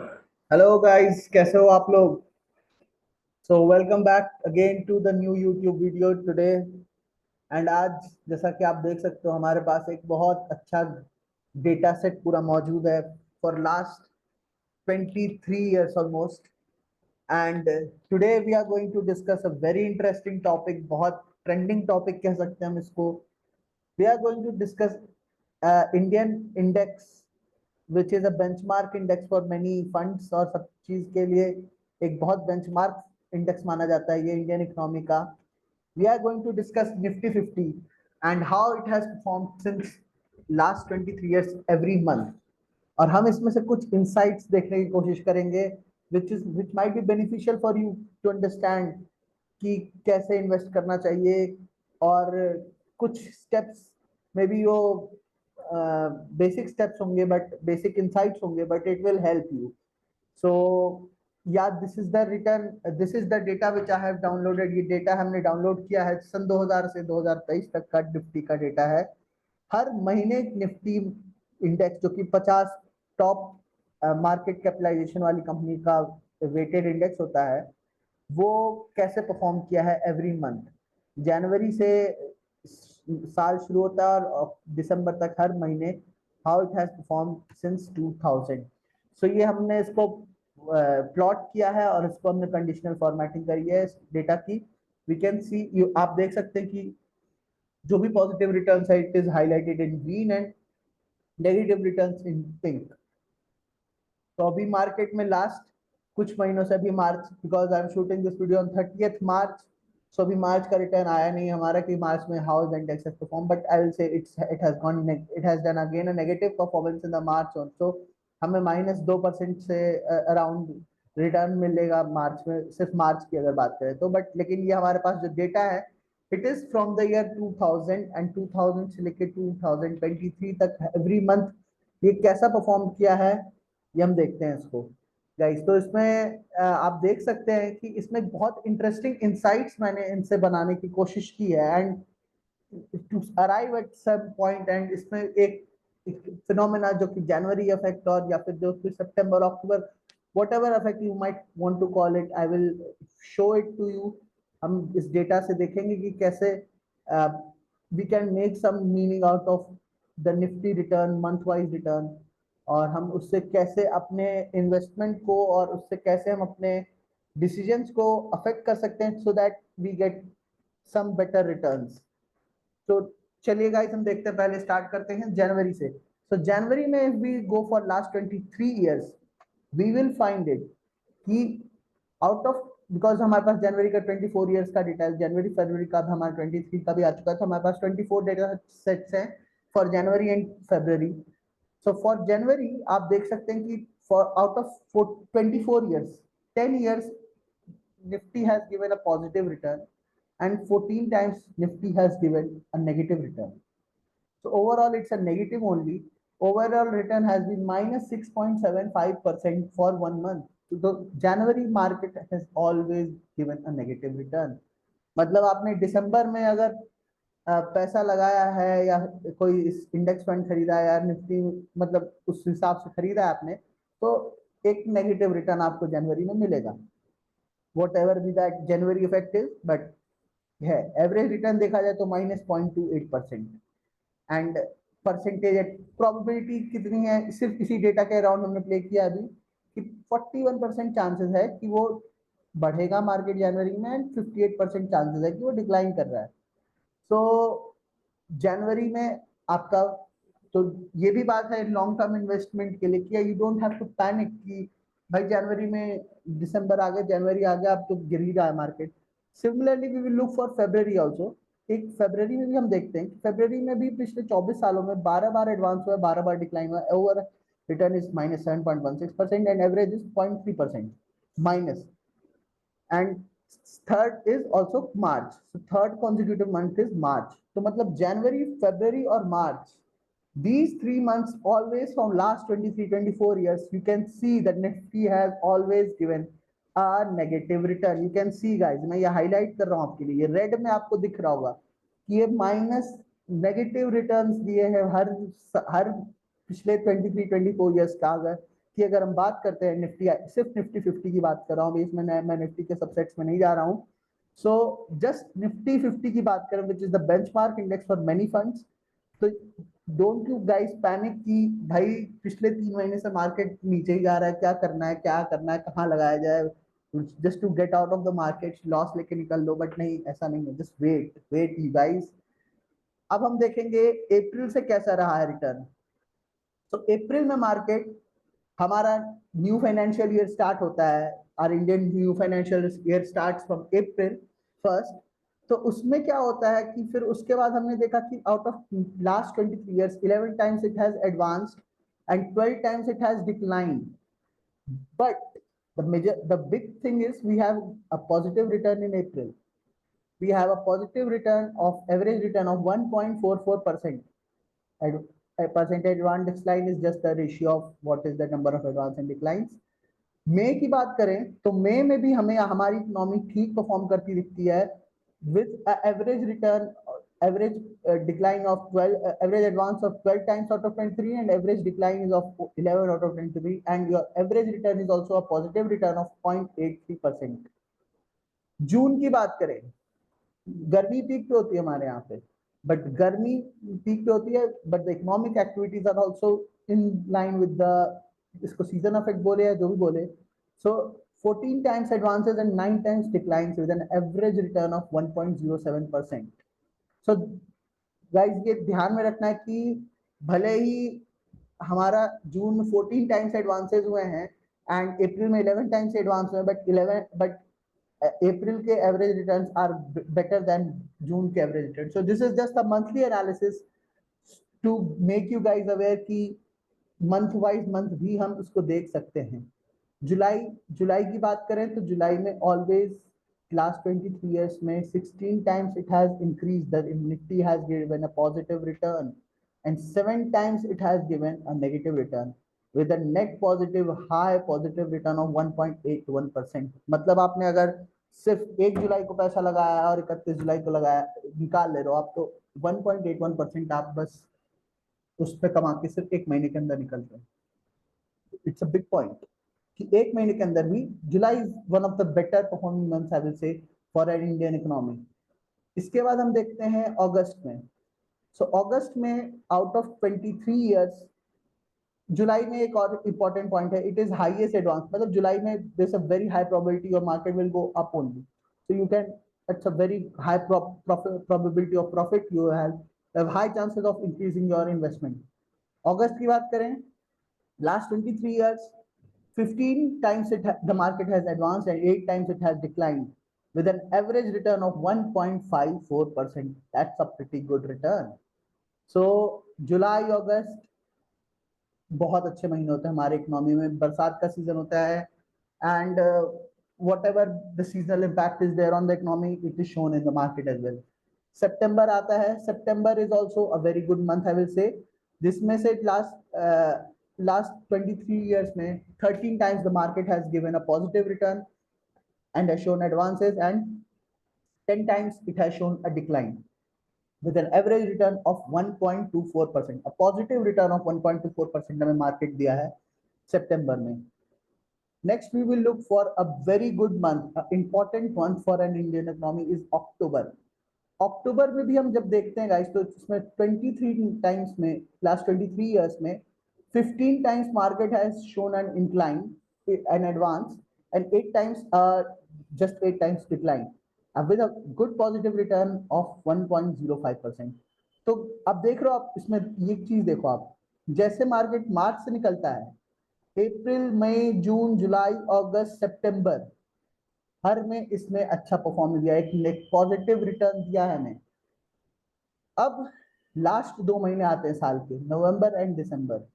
Hello guys, कैसे हो आप लोग। So welcome back again to the new YouTube video today. And आज जैसा कि आप देख सकते हो हमारे पास एक बहुत अच्छा डेटा सेट पूरा मौजूद है for last 23 years almost. And today we are going to discuss a very interesting topic, बहुत ट्रेंडिंग टॉपिक कह सकते हैं हम इसको। We are going to discuss Indian index which is a benchmark index for many funds, और सब चीज के लिए एक बहुत बेंचमार्क इंडेक्स माना जाता है ये इंडियन इकोनॉमी का। We are going to discuss Nifty 50 and how it has performed since last 23 years every month. और हम इसमें से कुछ इंसाइट्स देखने की कोशिश करेंगे which might be beneficial for you to understand कि कैसे इन्वेस्ट करना चाहिए। और कुछ स्टेप्स मे बी वो बेसिक स्टेप्स होंगे, बट बेसिक इंसाइट्स होंगे, but it will help you. So yeah this is the data which I have downloaded. ये डेटा हमने डाउनलोड किया है सन 2000 से 2023 तक का निफ्टी का डेटा है। हर महीने निफ्टी इंडेक्स जो कि 50 टॉप मार्केट कैपिटलाइजेशन वाली कंपनी का वेटेड इंडेक्स होता है, वो कैसे परफॉर्म किया है एवरी मंथ। जनवरी से साल शुरू होता है और दिसंबर तक हर महीने how it has perform since 2000। सो ये हमने इसको प्लॉट किया है और इसको हमने कंडीशनल फॉर्मेटिंग करी है इस डेटा की। वी कैन सी, यू आप देख सकते हैं कि जो भी पॉजिटिव रिटर्न्स है it is highlighted in green and negative returns in pink. तो अभी मार्केट में लास्ट कुछ महीनों से, अभी March, because I am shooting this video on 30th March, so अभी मार्च का रिटर्न आया नहीं हमारा कि मार्च में how the index has perform, but I will से it has done again a negative performance in the March also. हमें -2% से अराउंड रिटर्न मिलेगा मार्च में, सिर्फ मार्च की अगर बात करें तो। बट लेकिन ये हमारे पास जो डेटा है it is from the year 2000, and 2000 से लेकर 2023 तक एवरी मंथ ये कैसा परफॉर्म किया है ये हम देखते हैं इसको गाइस। तो इसमें आप देख सकते हैं कि इसमें बहुत इंटरेस्टिंग इंसाइट्स मैंने इनसे बनाने की कोशिश की है and to arrive at some point. And इसमें एक फिनोमेना जो कि जनवरी इफेक्ट और या फिर जो कि सितंबर अक्टूबर, whatever effect you might want to call it, I will show it to you. हम इस डेटा से देखेंगे कि कैसे we can make some meaning out of the Nifty return, month wise return, और हम उससे कैसे अपने इन्वेस्टमेंट को और उससे कैसे हम अपने डिसीजंस को अफेक्ट कर सकते हैं so that we get some better returns. तो चलिए गाइस, हम देखते हैं, पहले स्टार्ट करते हैं जनवरी से। सो जनवरी में if we go for last 23 years we will find it कि आउट ऑफ, बिकॉज हमारे पास जनवरी का 24 years का डेटा है, जनवरी फरवरी का भी हमारा 23 का भी आ चुका है, तो हमारे पास 24 डेटा सेट्स हैं for January and February. So for January आप देख सकते हैं कि for out of 24 years, 10 years Nifty has given a positive return and 14 times Nifty has given a negative return. So overall it's a negative only. Overall return has been -6.75% for 1 month. So the January market has always given a negative return. मतलब आपने दिसंबर में अगर पैसा लगाया है या कोई index fund खरीदा है या निफ्टी, मतलब उस हिसाब से खरीदा है आपने, तो एक नेगेटिव रिटर्न आपको जनवरी में मिलेगा, what ever be that January effect is, but है एवरेज रिटर्न देखा जाए तो -0.28%। एंड परसेंटेज प्रोबेबिलिटी कितनी है, सिर्फ इसी डेटा के अराउंड हमने प्ले किया अभी कि 41% चांसेस है कि वो बढ़ेगा मार्केट जनवरी में, एंड 58% चांसेस है कि वो डिक्लाइन कर रहा है। सो जनवरी में आपका, तो ये भी बात है लॉन्ग टर्म इन्वेस्टमेंट के लिए कि you don't have to panic कि भाई जनवरी में, दिसंबर आ गया, जनवरी आ गया, अब तो गिर ही रहा है market. Similarly we will look for February also. एक फेब्रवरी में भी हम देखते हैं कि फेब्रवरी में भी पिछले 24 सालों में 12 बार एडवांस हुआ है, 12 बार डिक्लाइन हुआ है। Over return is -7.16% and average is 0.3% minus. And third is also March, so third consecutive month is मार्च। तो मतलब जनवरी, फरवरी और मार्च, these 3 months always from last 23-24 years you can see that Nifty has always given a negative return. You can see guys, मैं ये highlight कर रहा हूँ आपके लिए, ये रेड में आपको दिख रहा होगा कि ये माइनस नेगेटिव रिटर्न्स दिए हैं हर हर पिछले 23-24 years का। अगर कि अगर हम बात करते हैं निफ्टी, सिर्फ निफ्टी 50 की बात कर रहा हूँ, इसमें मैं निफ्टी के सबसेट्स में नहीं जा रहा हूँ। सो जस्ट निफ्टी 50 की बात करें, which is the benchmark index for many funds, तो डोंट यू गाइस पैनिक कि भाई पिछले 3 महीने से मार्केट नीचे ही जा रहा है, क्या करना है, क्या करना है, कहाँ लगाया जाए, just to get out of the market, loss लेके निकल लो। बट नहीं, ऐसा नहीं है, just wait wait you guys. अब हम देखेंगे अप्रैल से कैसा रहा है रिटर्न। तो अप्रैल में मार्केट, हमारा न्यू फाइनेंशियल ईयर स्टार्ट होता है, our Indian new financial year starts from April 1st। तो उसमें क्या होता है कि फिर उसके बाद हमने देखा कि out of last 23 years 11 times it has advanced and 12 times it has declined, but the big thing is we have a positive return in April. We have a positive return of average return of 1.44%. A percentage advance decline is just the ratio of what is the number of advance and declines. मई की बात करें तो मई में भी हमें हमारी economy ठीक perform करती दिखती है, with average return, average decline of 12, average advance of 12 times out of 23 and average decline is of 11 out of 23, and your average return is also a positive return of 0.83%. जून की बात करें, गर्मी peak पे होती है हमारे यहाँ पे, बट गर्मी पीक पे होती है, but the economic activities are also in line with the, इसको सीजन इफेक्ट बोले या जो भी बोले। So 14 times advances and 9 times declines with an average return of 1.07%. So guys ये ध्यान में रखना है कि भले ही हमारा जून में 14 टाइम्स एडवांसेस हुए हैं एंड अप्रैल में 11 टाइम्स एडवांस हुए, बट April के average returns are better than June के average returns. So this is just a monthly analysis to make you guys aware कि month wise month भी हम इसको देख सकते हैं। जुलाई की बात करें तो जुलाई में always last 23 years में 16 times it has increased, the Nifty has given a positive return and 7 times it has given a negative return with a net positive high positive return of 1.81%। मतलब आपने अगर सिर्फ 1 जुलाई को पैसा लगाया और 31 जुलाई को लगाया, निकाल ले रहे हो आप, तो 1.81% आप बस उस पर कमा के सिर्फ 1 महीने के अंदर निकल रहे हो। इट्स अ बिग पॉइंट कि 1 महीने के अंदर भी जुलाई is one of the better performing months I will से फॉर एन इंडियन इकोनॉमी। इसके बाद हम देखते हैं अगस्त में। सो अगस्त में आउट ऑफ 23 years, जुलाई में एक और इंपॉर्टेंट पॉइंट है, इट इज हाईएस्ट एडवांस, मतलब जुलाई में there is a very high probability your market will go up only, so you can, it's a very high probability of profit, you have high chances of increasing your investment. अगस्त की बात करें, last 23 years 15 times the market has advanced and 8 times it has declined with an average return of 1.54%. That's a pretty good return. So July August बहुत अच्छे महीने होते हैं हमारे इकोनॉमी में, बरसात का सीजन होता है and whatever the seasonal impact is there on the economy, it is shown in the market as well. सितंबर आता है, सितंबर is also a very good month I will say, जिसमें से last 23 years में 13 times the market has given a positive return and has shown advances and 10 times it has shown a decline with an average return of 1.24%, a positive return of 1.24% हमें market दिया है सितंबर में। Next we will look for a very good month, important month for an Indian economy is October. अक्टूबर में भी हम जब देखते हैं गाइस, तो इसमें 23 टाइम्स में, लास्ट 23 years में 15 times market has shown an incline, an advance, and 8 times just 8 times decline with a good positive return of 1.05%. तो अब देख रहे हो आप इसमें, ये चीज देखो आप, जैसे मार्केट मार्च से निकलता है, अप्रैल मई जून जुलाई अगस्त सितंबर, हर में इसमें अच्छा परफॉर्मेंस दिया, एक पॉजिटिव रिटर्न दिया है हमें। अब लास्ट 2 महीने आते हैं साल के, नवंबर एंड दिसंबर।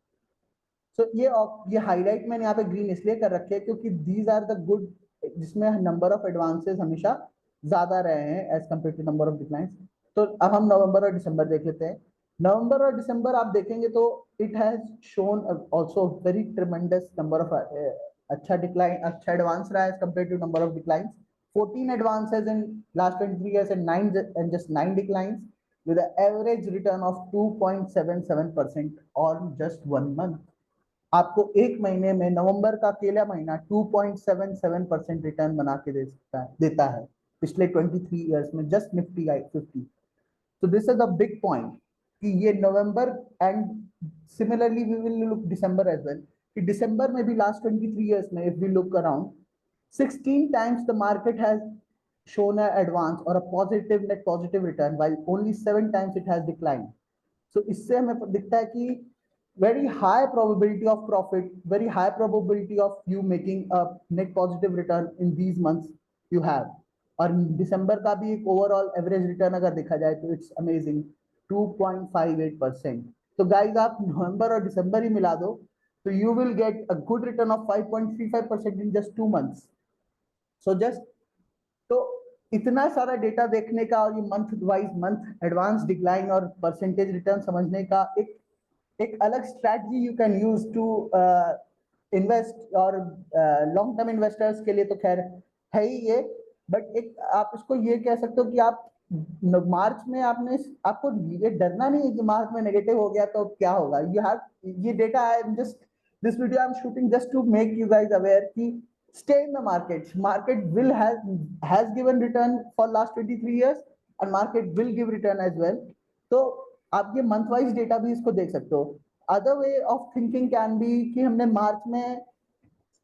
सो ये हाईलाइट मैंने यहाँ पे ग्रीन इसलिए कर रखे हैं क्योंकि दीज आर द गुड, जिसमें नंबर ऑफ एडवांसेस हमेशा ज्यादा रहे हैं as compare to number of declines. तो अब हम नवंबर और दिसंबर देख लेते हैं। नवंबर और दिसंबर आप देखेंगे तो it has shown also very tremendous number of अच्छा डिक्लाइन, अच्छा एडवांस रहा है as compare to number of declines. 14 advances in last 23 years and just 9 declines with an average return of 2.77% on just 1 month. आपको एक महीने में नवंबर का अकेला महीना 2.77% रिटर्न बना के देता है पिछले 23 इयर्स में, जस्ट निफ्टी 50। तो this is the big point कि ये नवंबर and similarly we will look दिसंबर एज वेल, कि दिसंबर में भी लास्ट 23 इयर्स में if we look around 16 times the market has shown an advance or a positive net positive return, while only 7 times it has declined. So इससे हमें दिखता है कि very high probability of profit, very high probability of you making a net positive return in these months you have. और दिसंबर का भी एक overall average return अगर देखा जाए तो इट्स अमेजिंग 2.58%। तो गाइस आप नवंबर और दिसंबर ही मिला दो तो you will get a good return of 5.35% in just 2 months। So just तो इतना सारा डेटा देखने का और ये month wise month advance decline और परसेंटेज रिटर्न समझने का एक अलग strategy you can use to invest. और लॉन्ग टर्म इन्वेस्टर्स के लिए तो खैर है ही ये, बट एक आप इसको ये कह सकते हो कि आप मार्च में आपको ये डरना नहीं है कि मार्च में नेगेटिव हो गया तो क्या होगा। यू हैव ये data I am just this video I am shooting just to make you guys aware कि stay in the market will has given return for last 23 years and market will give return as well। तो आप ये month wise data भी इसको देख सकते हो। Other way of thinking can be कि हमने मार्च में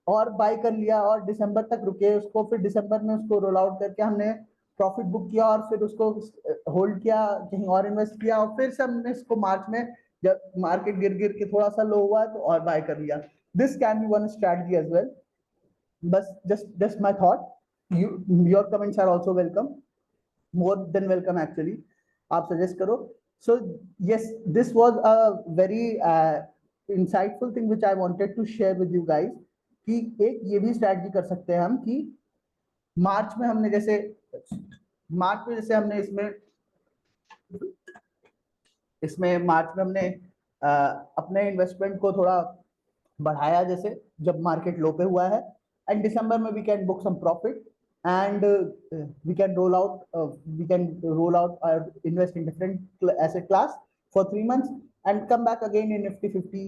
और बाय कर लिया और दिसंबर तक रुके उसको, फिर दिसंबर में उसको रोल आउट करके हमने प्रॉफिट बुक किया और फिर उसको होल्ड किया, कहीं और इन्वेस्ट किया और फिर से हमने इसको मार्च में जब मार्केट गिर गिर के थोड़ा सा लो हुआ तो और बाय कर लिया। This can be one strategy as well. बस just my thought, your comments are also welcome, more than welcome actually। आप suggest करो। So yes, this was a very insightful thing which I wanted to share with you guys कि एक ये भी strategy कर सकते हैं हम कि मार्च में हमने जैसे हमने इसमें मार्च में हमने अपने इन्वेस्टमेंट को थोड़ा बढ़ाया जैसे जब मार्केट लो पे हुआ है, and December में we can book some profit and we can roll out or invest in different asset class for 3 months and come back again in Nifty 50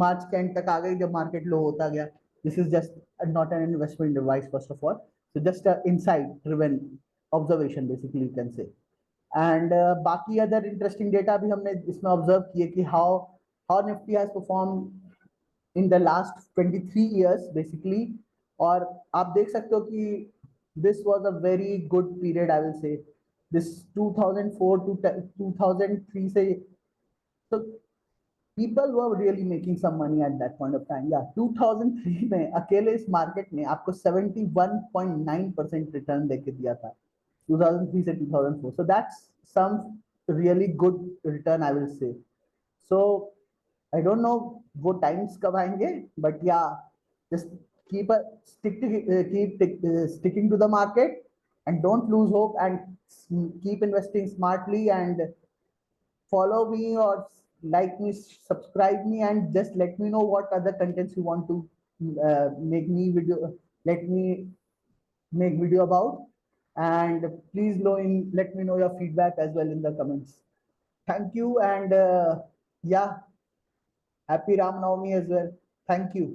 मार्च के एंड तक आ गई जब मार्केट लो होता गया। This is just not an investment advice first of all, so just a insight driven observation basically you can say. And बाकी other interesting data भी हमने इसमें ऑब्जर्व किए कि how Nifty has perform in the last 23 years basically. और आप देख सकते हो कि this was a very good period I will say, this 2004 to 2003 से। तो people were really making some money at that point of time। yeah, 2003 में अकेले इस मार्केट ने आपको 71.9% रिटर्न देके दिया था 2003 से 2004। so that's some really good return I will say। so I don't know वो टाइम्स कब आएंगे, but yeah, just keep sticking to the market and don't lose hope and keep investing smartly and follow me or like me, subscribe me, and just let me know what other contents you want to let me make video about, and please let me know your feedback as well in the comments। thank you and yeah, happy Ram Navami as well। thank you।